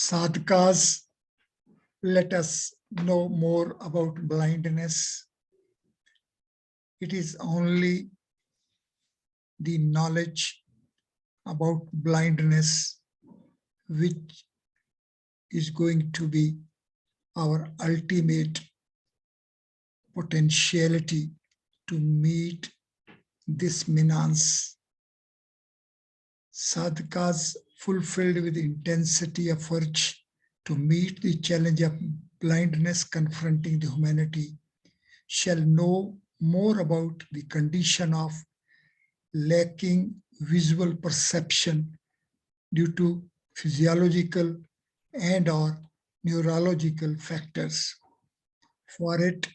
Sadhakas, let us know more about blindness. It is only the knowledge about blindness which is going to be our ultimate potentiality to meet this menace. Sadhakas fulfilled with intensity of urge to meet the challenge of blindness confronting the humanity shall know more about the condition of lacking visual perception due to physiological and or neurological factors. For it,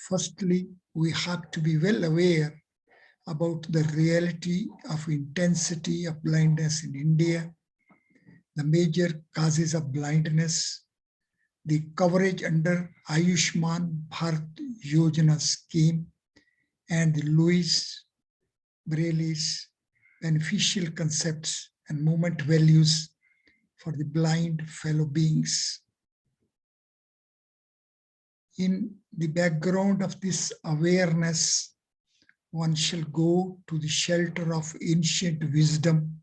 firstly, we have to be well aware about the reality of intensity of blindness in India, the major causes of blindness, the coverage under Ayushman Bharat Yogana Scheme, and the Louis Brallie's beneficial concepts and movement values for the blind fellow beings. In the background of this awareness, one shall go to the shelter of ancient wisdom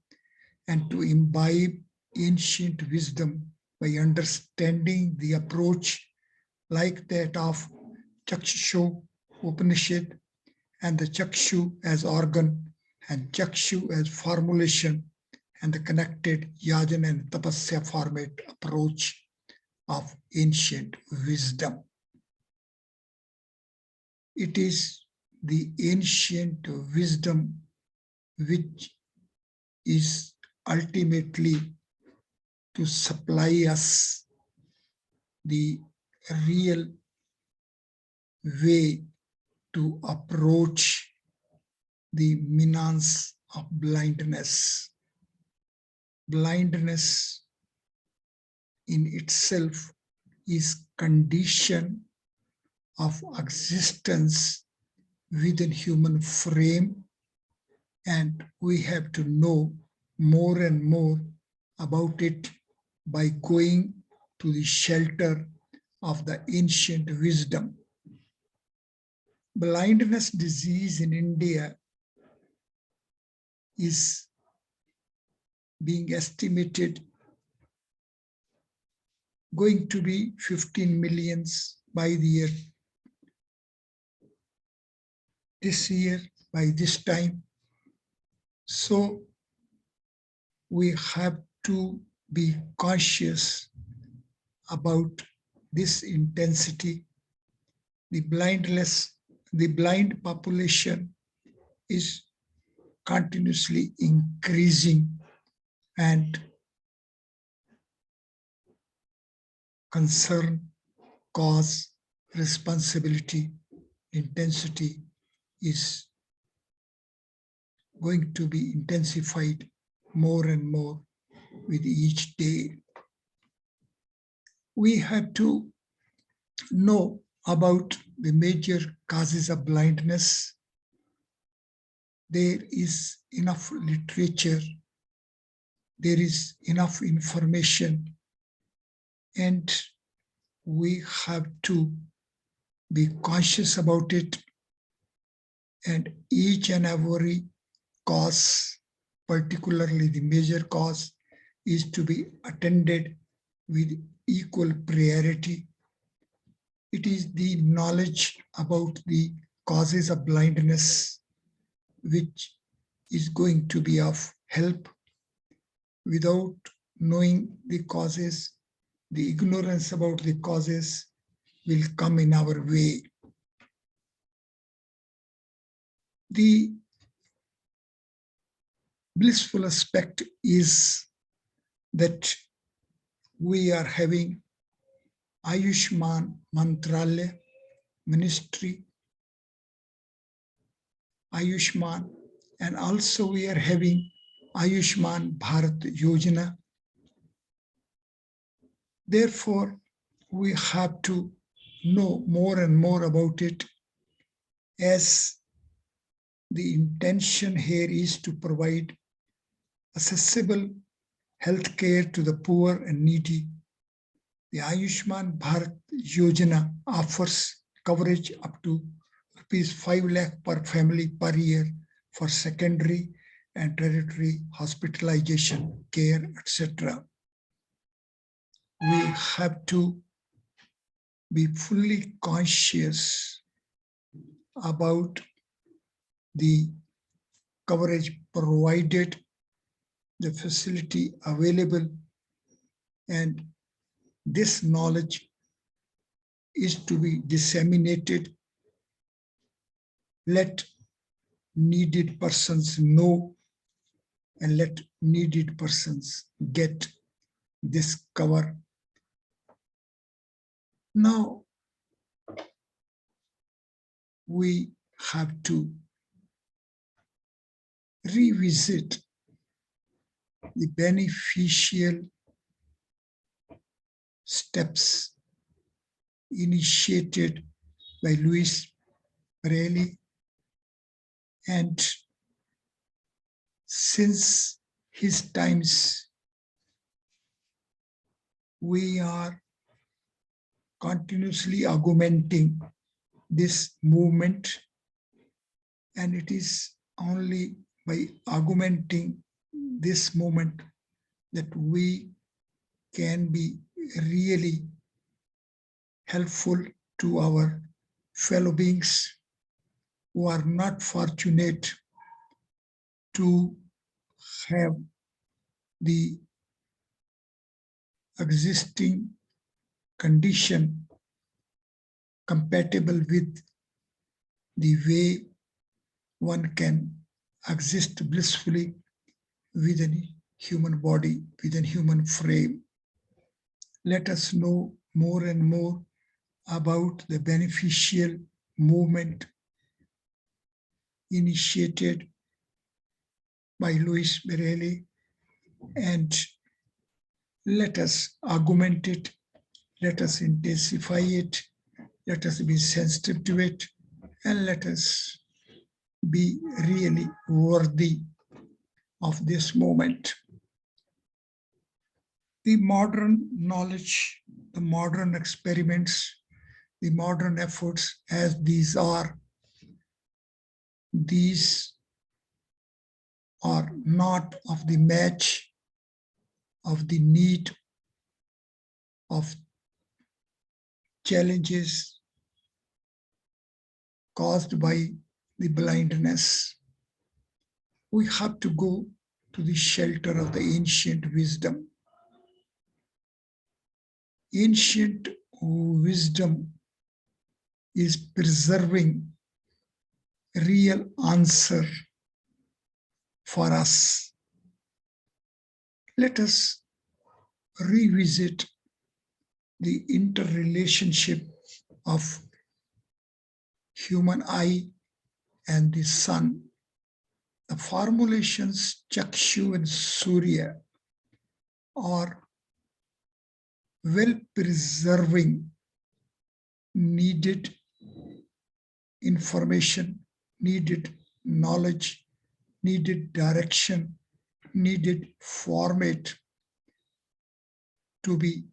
and to imbibe ancient wisdom by understanding the approach like that of Chakshusho Upanshid and the Chakshu as organ and Chakshu as formulation and the connected yajna and tapsya format approach of ancient wisdom. It is the ancient wisdom which is ultimately to supply us the real way to approach the menace of blindness. Blindness in itself is condition of existence within human frame, and we have to know more and more about it by going to the shelter of the ancient wisdom. Blindness disease in India is being estimated going to be 15 millions by the year. This year, by this time. So we have to be conscious about this intensity. The blind population is continuously increasing, and concern, cause, responsibility, intensity is going to be intensified more and more with each day. We have to know about the major causes of blindness. There is enough literature, there is enough information, and we have to be conscious about it, and each and every cause, particularly the major cause, is to be attended with equal priority. It is the knowledge about the causes of blindness which is going to be of help. Without knowing the causes, the ignorance about the causes will come in our way. The blissful aspect is that we are having Ayushman Mantralaya Ministry, Ayushman, and also we are having Ayushman Bharat Yogana. Therefore, we have to know more and more about it, as the intention here is to provide accessible health care to the poor and needy. The Ayushman Bharat Yogana offers coverage up to rupees 5 lakh per family per year for secondary and tertiary hospitalization care, etc. We have to be fully conscious about the coverage provided, the facility available, and this knowledge is to be disseminated. Let needed persons know and let needed persons get this cover. Now, we have to revisit the beneficial steps initiated by Louis Brallie, and since his times, we are continuously augmenting this movement, and it is only by augmenting this movement that we can be really helpful to our fellow beings who are not fortunate to have the existing condition compatible with the way one can exist blissfully within a human body, within human frame. Let us know more and more about the beneficial movement initiated by Louis Brallie, and let us augment it, let us intensify it, let us be sensitive to it, and let us be really worthy of this moment. The modern knowledge, the modern experiments, the modern efforts, as these are not of the match of the need of challenges caused by the blindness. We have to go to the shelter of the ancient wisdom. Ancient wisdom is preserving real answer for us. Let us revisit the interrelationship of human eye and the sun. The formulations Chakshu and Surya are well preserving needed information, needed knowledge, needed direction, needed format to be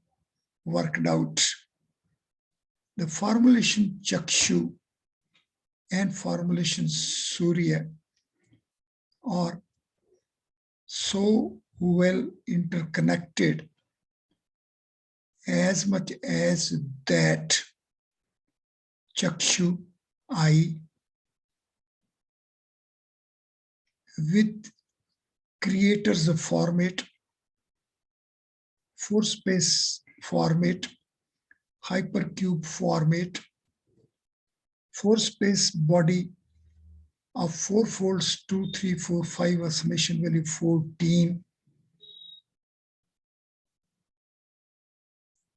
worked out. The formulation Chakshu and formulation Surya are so well interconnected, as much as that Chakshu, eye, with creators of format, four-space format, hypercube format, four-space body of 4 folds, 2, 3, 4, 5, a summation value 14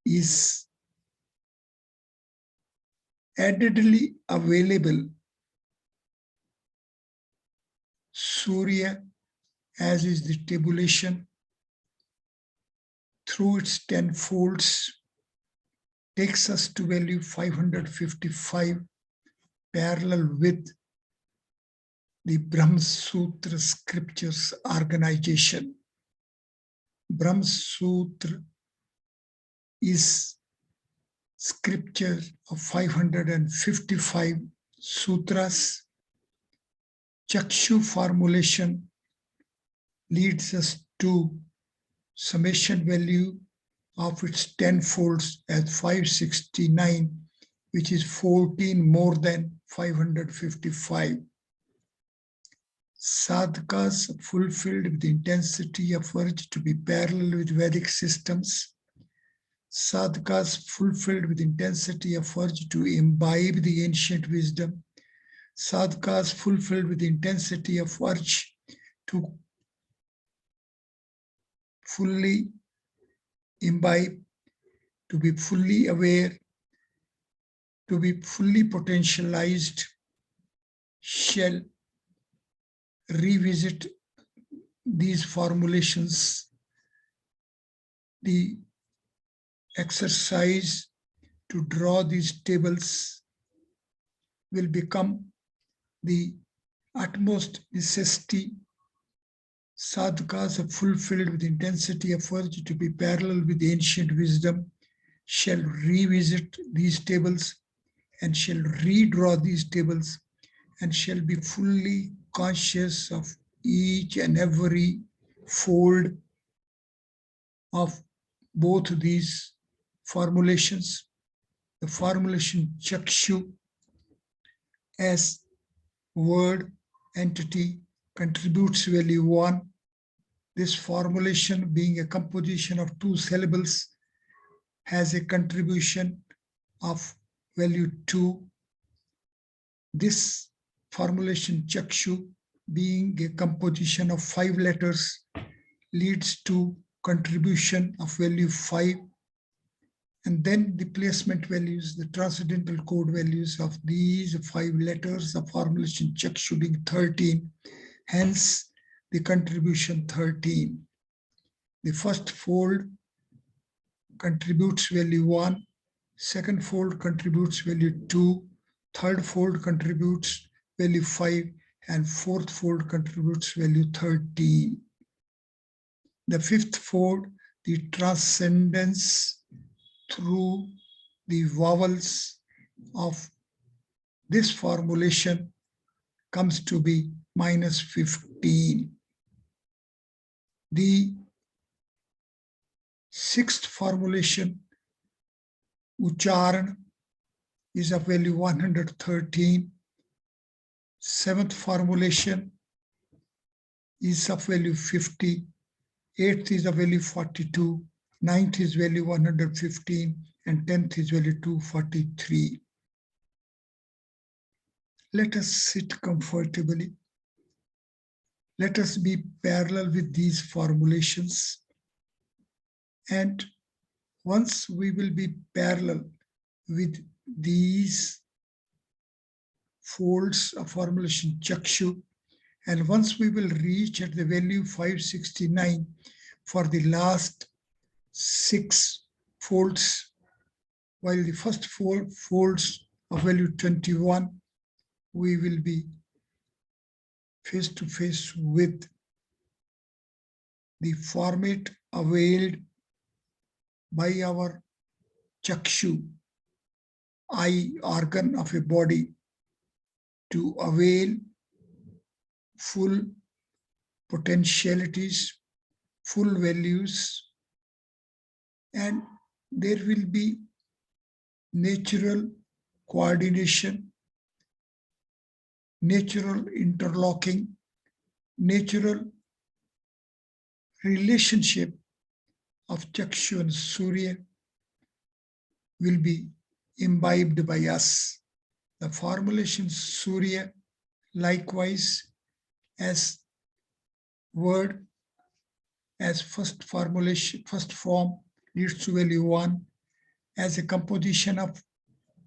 is addedly available. Surya, as is the tabulation, through its 10 folds, takes us to value 555, parallel with the Brahma Sutra scriptures organization. Brahma Sutra is scripture of 555 sutras. Chakshu formulation leads us to summation value of its 10 folds at 569, which is 14 more than 555. Sadhakas fulfilled with the intensity of urge to be parallel with Vedic systems. Sadhakas fulfilled with intensity of urge to imbibe the ancient wisdom. Sadhakas fulfilled with the intensity of urge to fully imbibe, to be fully aware, to be fully potentialized, shall revisit these formulations. The exercise to draw these tables will become the utmost necessity. Sadhakas are fulfilled with intensity of urge to be parallel with ancient wisdom, shall revisit these tables and shall redraw these tables and shall be fully conscious of each and every fold of both these formulations. The formulation Chakshu as word entity contributes value 1. This formulation, being a composition of 2 syllables, has a contribution of value 2. This formulation Chakshu, being a composition of 5 letters, leads to contribution of value 5. And then the placement values, the transcendental code values of these 5 letters, the formulation Chakshu being 13, hence the contribution 13. The first fold contributes value 1, second fold contributes value 2, third fold contributes value 5, and fourth fold contributes value 13. The fifth fold, the transcendence through the vowels of this formulation comes to be minus 15. The sixth formulation, Ucharan, is of value 113. Seventh formulation is of value 50. Eighth is of value 42. Ninth is value 115. And 10th is value 243. Let us sit comfortably. Let us be parallel with these formulations. And once we will be parallel with these folds of formulation Chakshu, and once we will reach at the value 569 for the last 6 folds, while the first 4 folds of value 21, we will be face to face with the format availed by our Chakshu, eye organ of a body, to avail full potentialities, full values, and there will be natural coordination, natural interlocking, natural relationship of Chakshu and Surya will be imbibed by us. The formulation Surya, likewise, as word, as first formulation, first form, leads to value 1, as a composition of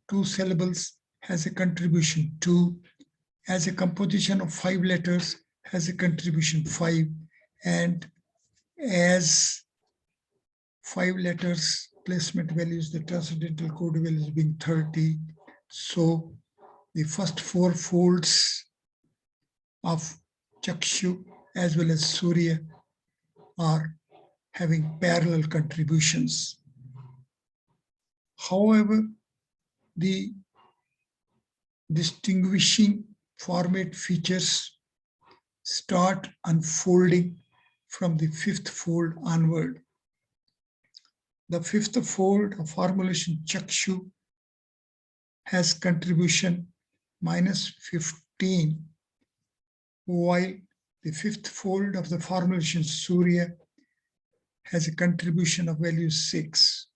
2 syllables, has a contribution 2, as a composition of 5 letters, has a contribution 5, and as 5 letters placement values, the transcendental code values being 30. So the first 4 folds of Chakshu as well as Surya having parallel contributions. However, the distinguishing format features start unfolding from the fifth fold onward. The fifth fold of formulation Chakshu has contribution -15, while the fifth fold of the formulation Surya has a contribution of value 6.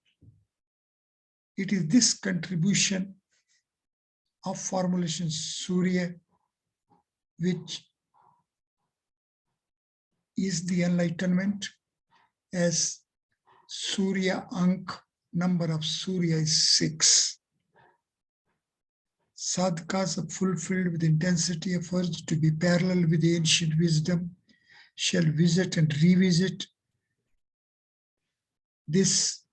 It is this contribution of formulation Surya which is the enlightenment, as Surya Ank, number of Surya is 6. Sadhakas are fulfilled with intensity of urge to be parallel with the ancient wisdom shall visit and revisit this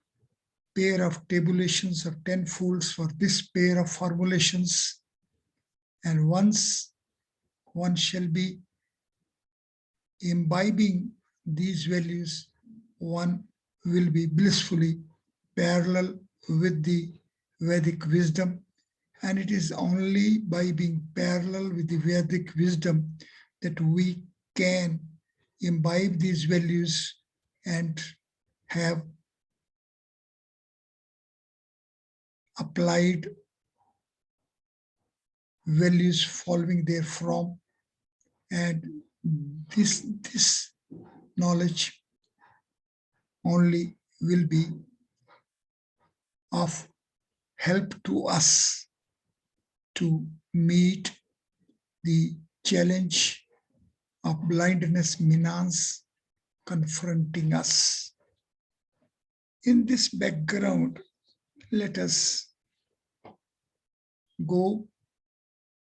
pair of tabulations of 10 folds for this pair of formulations, and once one shall be imbibing these values, one will be blissfully parallel with the Vedic wisdom. And it is only by being parallel with the Vedic wisdom that we can imbibe these values and have applied values following therefrom. And this knowledge only will be of help to us to meet the challenge of blindness menace confronting us. In this background, let us go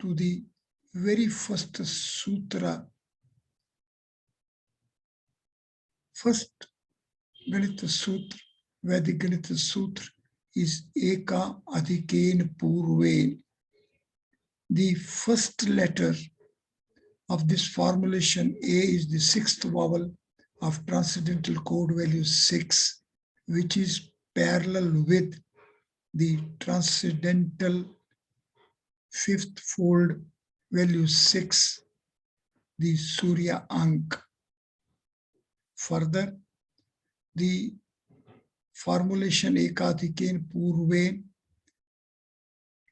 to the very first sutra. First Ganita Sutra, Vedic Ganita Sutra, is Eka Adhikain Purvain. The first letter of this formulation, A, is the sixth vowel of transcendental code value 6, which is parallel with the transcendental fifth fold value 6, the Surya Ank. Further, the formulation Ekadhikain Purvain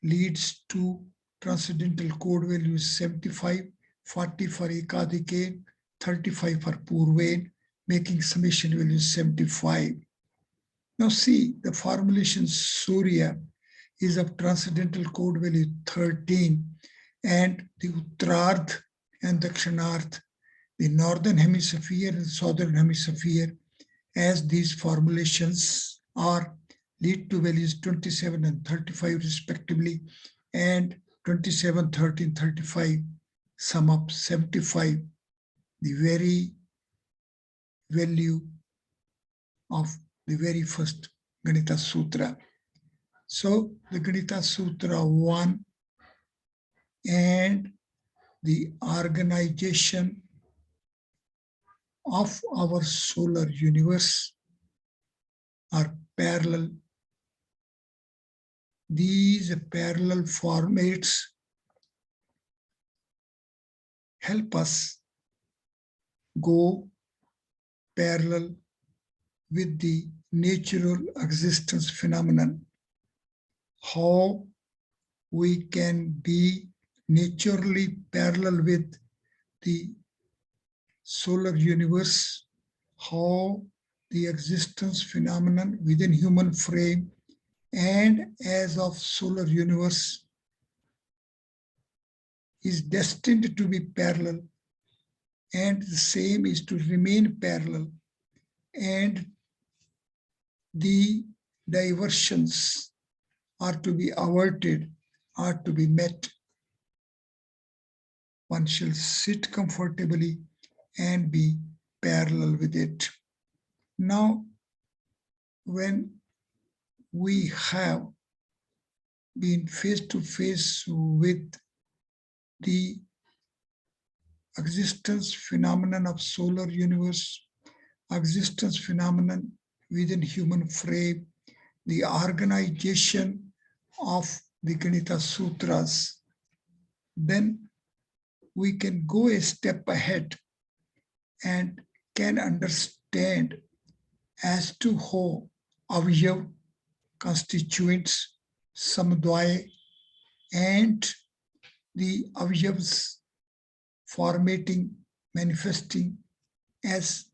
leads to transcendental code values 75, 40 for Ekadhikain, 35 for Purvain, making summation values 75. Now see, the formulation Surya is of transcendental code value 13, and the Uttararth and Dakshinarth, the northern hemisphere and southern hemisphere, as these formulations are, lead to values 27 and 35 respectively, and 27, 13, 35 sum up 75, the very value of the very first Ganita Sutra. So the Ganita Sutra 1 and the organization of our solar universe are parallel. These parallel formats help us go parallel with the natural existence phenomenon. How we can be naturally parallel with the solar universe, how the existence phenomenon within human frame and as of solar universe is destined to be parallel, and the same is to remain parallel, and the diversions are to be averted, are to be met. One shall sit comfortably and be parallel with it. Now, when we have been face to face with the existence phenomenon of solar universe, existence phenomenon within human frame, the organization of the Ganita Sutras, then we can go a step ahead and can understand as to how avyav, constituents, samudaya, and the avyavs formating, manifesting as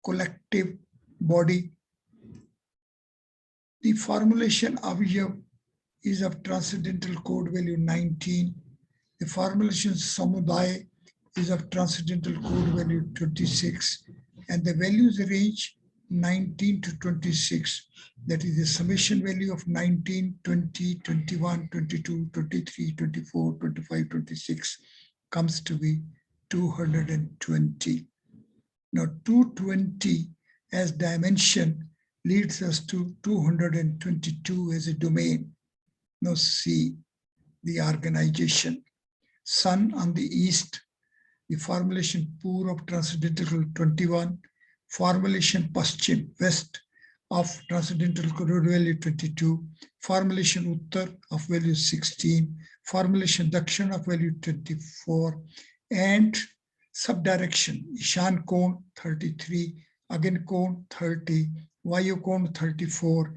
collective body. The formulation avyav is of transcendental code value 19. The formulation samudaya is of transcendental code value 26. And the values range 19 to 26. That is the summation value of 19, 20, 21, 22, 23, 24, 25, 26 comes to be 220. Now 220 as dimension leads us to 222 as a domain. Now see the organization. Sun on the east, the formulation Pur of transcendental 21, formulation Paschim, west of transcendental code value 22, formulation Uttar of value 16, formulation Dakshin of value 24, and subdirection Ishan Kon 33, Agin Kon 30, Vayu Kon 34,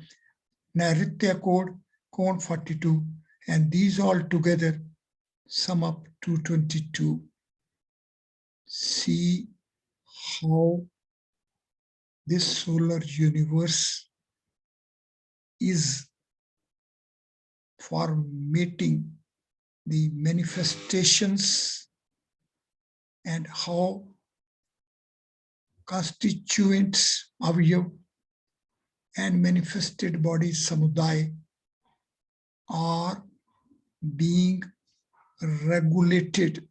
Nairitya Kon 42, and these all together sum up to 22. See how this solar universe is formating the manifestations and how constituents avyav and manifested bodies samudaya are being regulated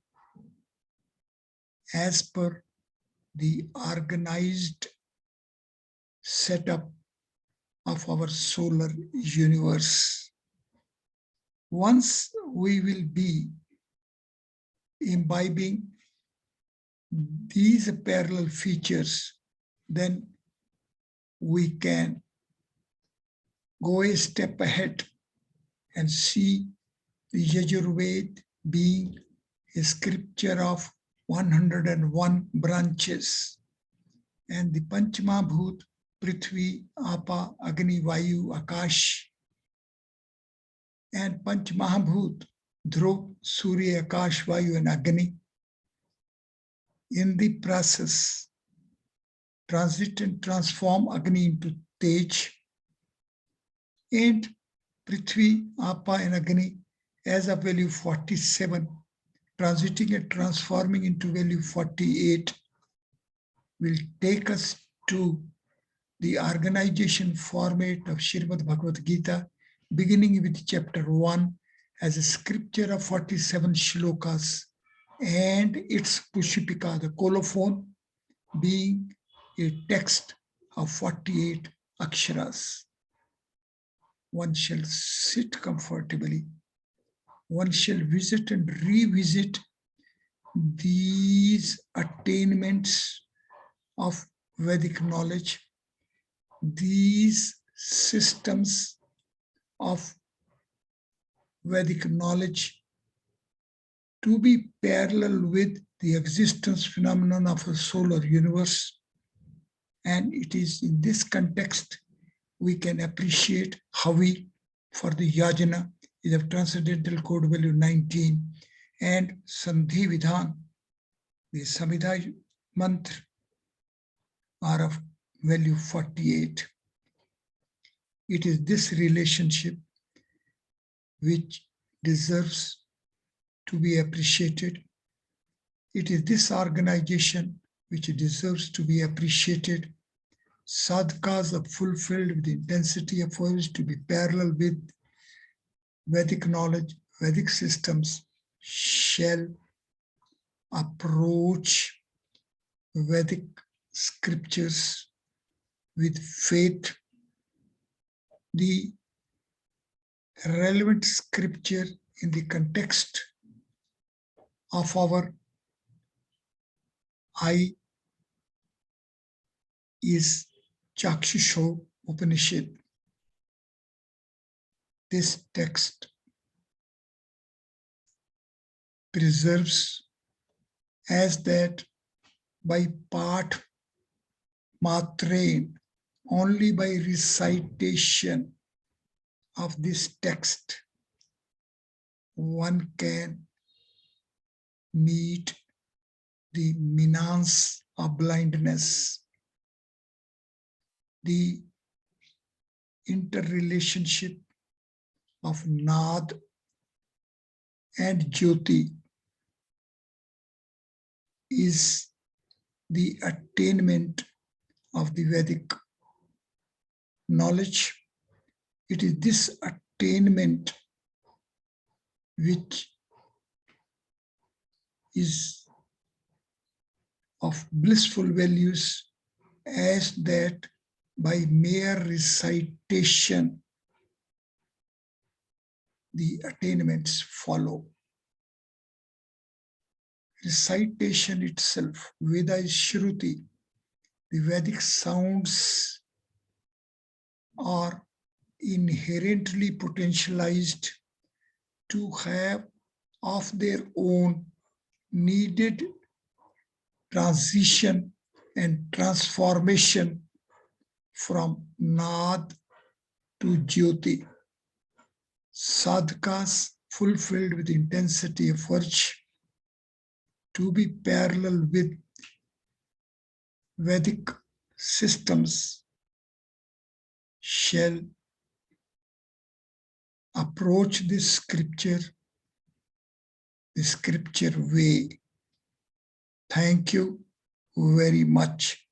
as per the organized setup of our solar universe. Once we will be imbibing these parallel features, then we can go a step ahead and see the Yajurved being a scripture of 101 branches, and the Panchmabhut, Prithvi, Apa, Agni, Vayu, Akash, and Panchmahabhut, Dhruv, Surya, Akash, Vayu, and Agni. In the process, transit and transform Agni into Tej, and Prithvi, Apa, and Agni as a value 47, transiting and transforming into value 48, will take us to the organization format of Srimad Bhagavad Gita, beginning with chapter 1 as a scripture of 47 shlokas, and its Pushipika, the colophon, being a text of 48 aksharas. One shall sit comfortably. One shall visit and revisit these attainments of Vedic knowledge, these systems of Vedic knowledge to be parallel with the existence phenomenon of a solar universe. And it is in this context we can appreciate how we, for the yajna, is of transcendental code value 19, and Sandhi Vidhan, the Samhita mantra, are of value 48. It is this relationship which deserves to be appreciated. It is this organization which deserves to be appreciated. Sadhakas are fulfilled with the intensity of force to be parallel with Vedic knowledge, Vedic systems, shall approach Vedic scriptures with faith. The relevant scripture in the context of our eye is Chakshusho Upanishid. This text preserves as that by part matrain, only by recitation of this text, one can meet the menace of blindness, the interrelationship of Nad and Jyoti is the attainment of the Vedic knowledge. It is this attainment which is of blissful values, as that by mere recitation the attainments follow. Recitation itself, Veda is Shruti, the Vedic sounds are inherently potentialized to have of their own needed transition and transformation from Nad to Jyoti. Sadhakas fulfilled with intensity of virtue to be parallel with Vedic systems shall approach this scripture, the scripture way. Thank you very much.